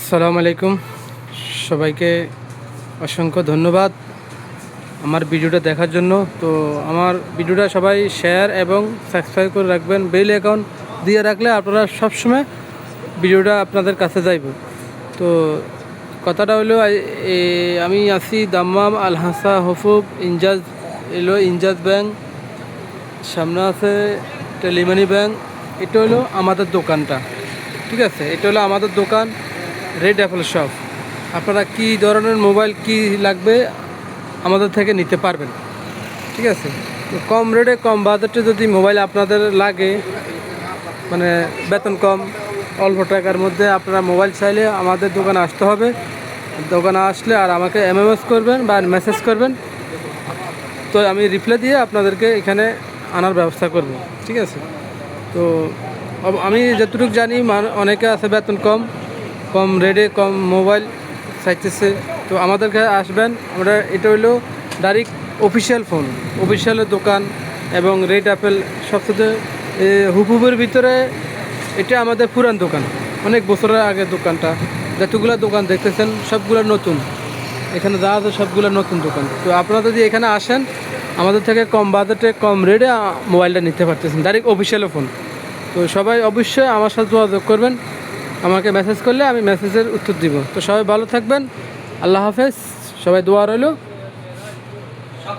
আসসালামু আলাইকুম, সবাইকে অসংখ্য ধন্যবাদ আমার ভিডিওটা দেখার জন্য। তো আমার ভিডিওটা সবাই শেয়ার এবং সাবস্ক্রাইব করে রাখবেন। বেল অ্যাকাউন্ট দিয়ে রাখলে আপনারা সবসময় ভিডিওটা আপনাদের কাছে যাইব। তো কথাটা হলো আমি আছি দাম্মাম আল হাসা হফুব ইনজাজ ইনজাজ ব্যাংক, সামনে আছে টেলিমানি ব্যাংক। এটা হলো আমাদের দোকানটা, ঠিক আছে? এটা হলো আমাদের দোকান রেড অ্যাপেল শপ। আপনারা কি ধরনের মোবাইল কি লাগবে আমাদের থেকে নিতে পারবেন, ঠিক আছে? তো কম রেটে কম বাজেটে যদি মোবাইল আপনাদের লাগে, মানে বেতন কম অল্প টাকার মধ্যে আপনারা মোবাইল চাইলে আমাদের দোকানে আসতে হবে। দোকানে আসলে আর আমাকে এমএমএস করবেন বা মেসেজ করবেন, তো আমি রিপ্লাই দিয়ে আপনাদেরকে এখানে আনার ব্যবস্থা করব, ঠিক আছে? তো আমি যতটুকু জানি অনেকে আছে বেতন কম কম রেটে কম মোবাইল চাইতেছে, তো আমাদের কাছে আসবেন। আমরা এটা হইলো ডাইরেক্ট অফিসিয়াল ফোন, অফিসিয়ালের দোকান এবং রেড অ্যাপেল সবচেয়ে হুবহুবের ভিতরে এটা আমাদের পুরান দোকান, অনেক বছরের আগে দোকানটা। যতগুলো দোকান দেখতেছেন সবগুলো নতুন, এখানে যা আছে সবগুলো নতুন দোকান। তো আপনারা যদি এখানে আসেন আমাদের থেকে কম বাজেটে কম রেটে মোবাইলটা নিতে পারতেছেন, ডাইরেক্ট অফিসিয়াল ফোন। তো সবাই অবশ্যই আমার সাথে যোগাযোগ করবেন, আমাকে মেসেজ করলে আমি মেসেজের উত্তর দিব। তো সবাই ভালো থাকবেন, আল্লাহ হাফেজ, সবাই দোয়া রইল।